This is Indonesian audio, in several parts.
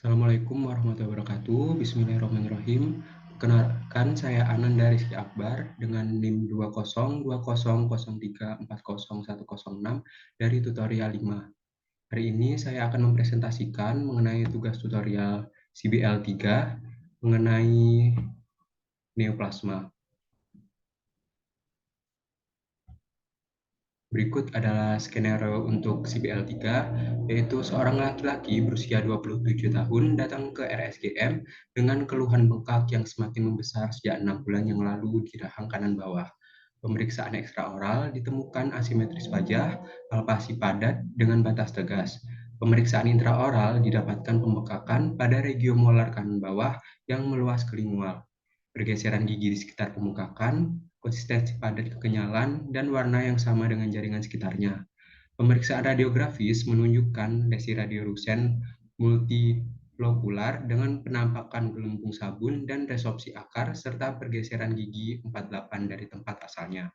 Assalamualaikum warahmatullahi wabarakatuh. Bismillahirrahmanirrahim. Perkenalkan, saya Ananda Rizky Akbar dengan NIM 2002003401006 dari tutorial 5. Hari ini saya akan mempresentasikan mengenai tugas tutorial CBL 3 mengenai neoplasma. Berikut adalah skenario untuk CBL3, yaitu seorang laki-laki berusia 27 tahun datang ke RSGM dengan keluhan bengkak yang semakin membesar sejak 6 bulan yang lalu di rahang kanan bawah. Pemeriksaan ekstraoral ditemukan asimetris wajah, palpasi padat dengan batas tegas. Pemeriksaan intraoral didapatkan pembekakan pada regio molar kanan bawah yang meluas ke lingual, pergeseran gigi di sekitar pemukakan, konsistensi padat kekenyalan, dan warna yang sama dengan jaringan sekitarnya. Pemeriksaan radiografis menunjukkan lesi radiolusen multilokular dengan penampakan gelembung sabun dan resorpsi akar serta pergeseran gigi 48 dari tempat asalnya.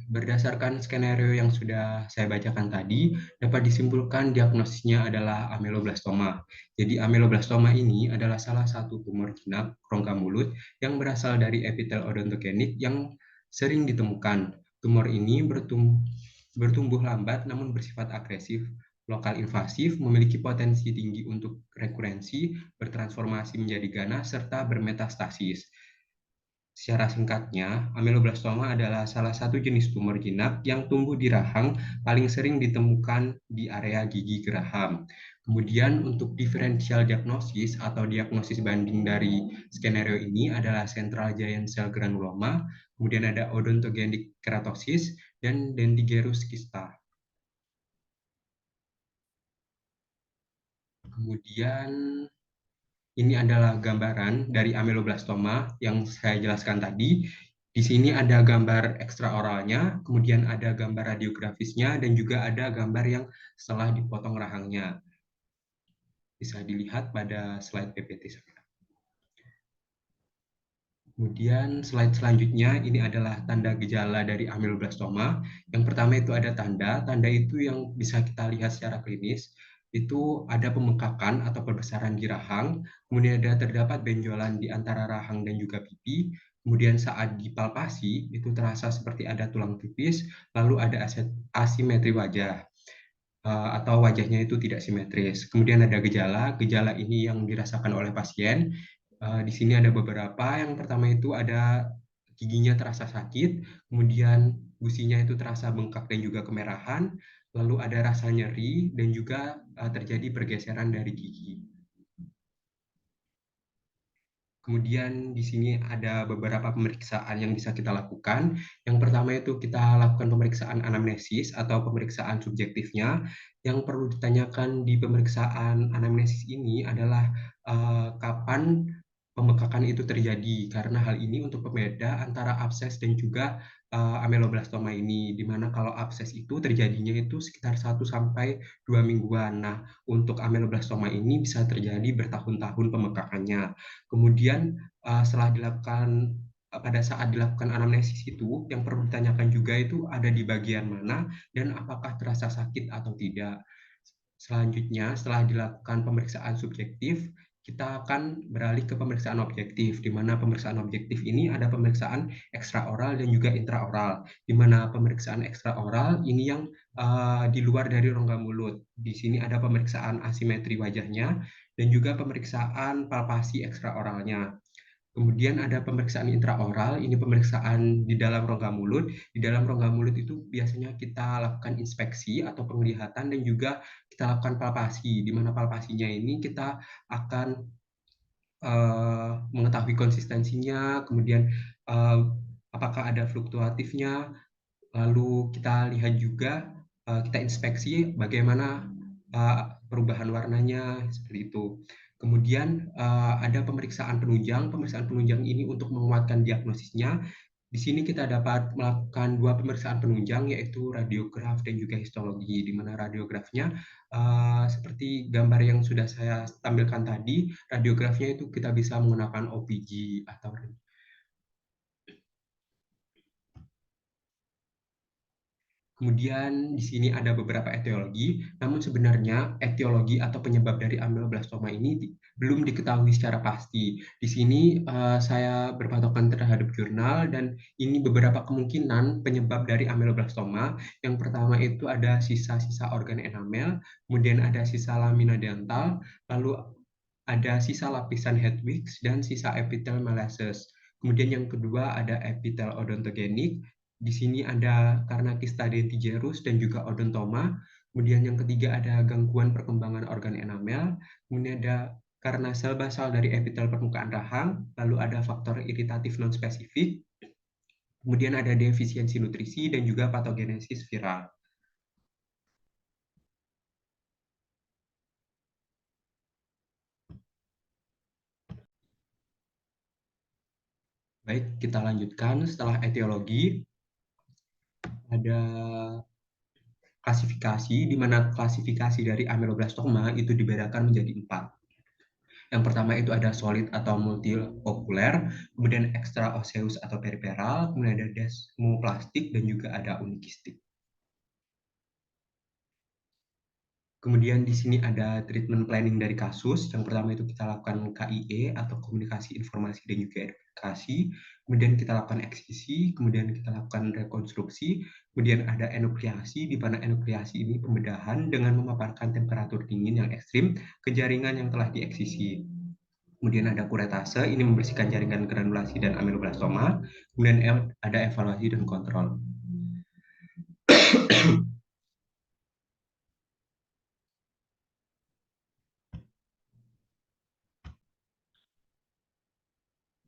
Berdasarkan skenario yang sudah saya bacakan tadi, dapat disimpulkan diagnosisnya adalah ameloblastoma. Jadi ameloblastoma ini adalah salah satu tumor jinak rongga mulut yang berasal dari epitel odontogenik yang sering ditemukan. Tumor ini bertumbuh lambat namun bersifat agresif, lokal invasif, memiliki potensi tinggi untuk rekurensi, bertransformasi menjadi ganas, serta bermetastasis. Secara singkatnya, ameloblastoma adalah salah satu jenis tumor jinak yang tumbuh di rahang, paling sering ditemukan di area gigi geraham. Kemudian untuk diferensial diagnosis atau diagnosis banding dari skenario ini adalah central giant cell granuloma, kemudian ada odontogenic keratosis, dan dentigerous kysta. Kemudian ini adalah gambaran dari ameloblastoma yang saya jelaskan tadi. Di sini ada gambar ekstraoralnya, kemudian ada gambar radiografisnya, dan juga ada gambar yang setelah dipotong rahangnya. Bisa dilihat pada slide PPT saya. Kemudian slide selanjutnya ini adalah tanda gejala dari ameloblastoma. Yang pertama itu ada tanda itu yang bisa kita lihat secara klinis, itu ada pemekakan atau perbesaran di rahang, kemudian ada terdapat benjolan di antara rahang dan juga pipi, kemudian saat dipalpasi itu terasa seperti ada tulang tipis, lalu ada asimetri wajah atau wajahnya itu tidak simetris. Kemudian ada gejala ini yang dirasakan oleh pasien. Di sini ada beberapa. Yang pertama itu ada giginya terasa sakit, kemudian gusinya itu terasa bengkak dan juga kemerahan, lalu ada rasa nyeri dan juga terjadi pergeseran dari gigi. Kemudian di sini ada beberapa pemeriksaan yang bisa kita lakukan. Yang pertama itu kita lakukan pemeriksaan anamnesis atau pemeriksaan subjektifnya. Yang perlu ditanyakan di pemeriksaan anamnesis ini adalah kapan pembekakan itu terjadi, karena hal ini untuk pembeda antara abses dan juga ameloblastoma ini, di mana kalau abses itu terjadinya itu sekitar 1 sampai 2 mingguan. Nah, untuk ameloblastoma ini bisa terjadi bertahun-tahun pembekakannya. Kemudian setelah dilakukan pada saat dilakukan anamnesis itu, yang perlu ditanyakan juga itu ada di bagian mana dan apakah terasa sakit atau tidak. Selanjutnya, setelah dilakukan pemeriksaan subjektif, kita akan beralih ke pemeriksaan objektif, di mana pemeriksaan objektif ini ada pemeriksaan ekstraoral dan juga intraoral, di mana pemeriksaan ekstraoral ini yang di luar dari rongga mulut. Di sini ada pemeriksaan asimetri wajahnya dan juga pemeriksaan palpasi ekstraoralnya. Kemudian ada pemeriksaan intraoral, ini pemeriksaan di dalam rongga mulut. Di dalam rongga mulut itu biasanya kita lakukan inspeksi atau penglihatan dan juga kita lakukan palpasi, di mana palpasinya ini kita akan mengetahui konsistensinya, kemudian apakah ada fluktuatifnya, lalu kita lihat juga, kita inspeksi bagaimana perubahan warnanya, seperti itu. Kemudian ada pemeriksaan penunjang ini untuk menguatkan diagnosisnya. Di sini kita dapat melakukan 2 pemeriksaan penunjang, yaitu radiograf dan juga histologi, di mana radiografnya seperti gambar yang sudah saya tampilkan tadi, radiografnya itu kita bisa menggunakan OPG atau Kemudian di sini ada beberapa etiologi, namun sebenarnya etiologi atau penyebab dari ameloblastoma ini belum diketahui secara pasti. Di sini saya berpatokan terhadap jurnal dan ini beberapa kemungkinan penyebab dari ameloblastoma. Yang pertama itu ada sisa-sisa organ enamel, kemudian ada sisa lamina dental, lalu ada sisa lapisan Hedwigs dan sisa epitel malaceus. Kemudian yang kedua ada epitel odontogenik. Di sini ada karena kista dentigerus dan juga odontoma. Kemudian yang ketiga ada gangguan perkembangan organ enamel. Kemudian ada karena sel basal dari epitel permukaan rahang. Lalu ada faktor iritatif non-spesifik. Kemudian ada defisiensi nutrisi dan juga patogenesis viral. Baik, kita lanjutkan. Setelah etiologi, ada klasifikasi, di mana klasifikasi dari ameloblastoma itu dibedakan menjadi 4. Yang pertama itu ada solid atau multiokuler, kemudian extraosseous atau periferal, kemudian ada desmoplastik, dan juga ada unikistik. Kemudian di sini ada treatment planning dari kasus. Yang pertama itu kita lakukan KIE atau komunikasi informasi dan juga edukasi. Kemudian kita lakukan eksisi, kemudian kita lakukan rekonstruksi. Kemudian ada enukleasi, di mana enukleasi ini pembedahan dengan memaparkan temperatur dingin yang ekstrim ke jaringan yang telah dieksisi. Kemudian ada kuretase, ini membersihkan jaringan granulasi dan ameloblastoma. Kemudian ada evaluasi dan kontrol.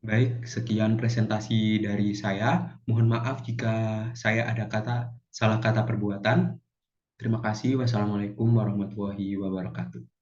Baik, sekian presentasi dari saya. Mohon maaf jika saya ada salah kata perbuatan. Terima kasih. Wassalamualaikum warahmatullahi wabarakatuh.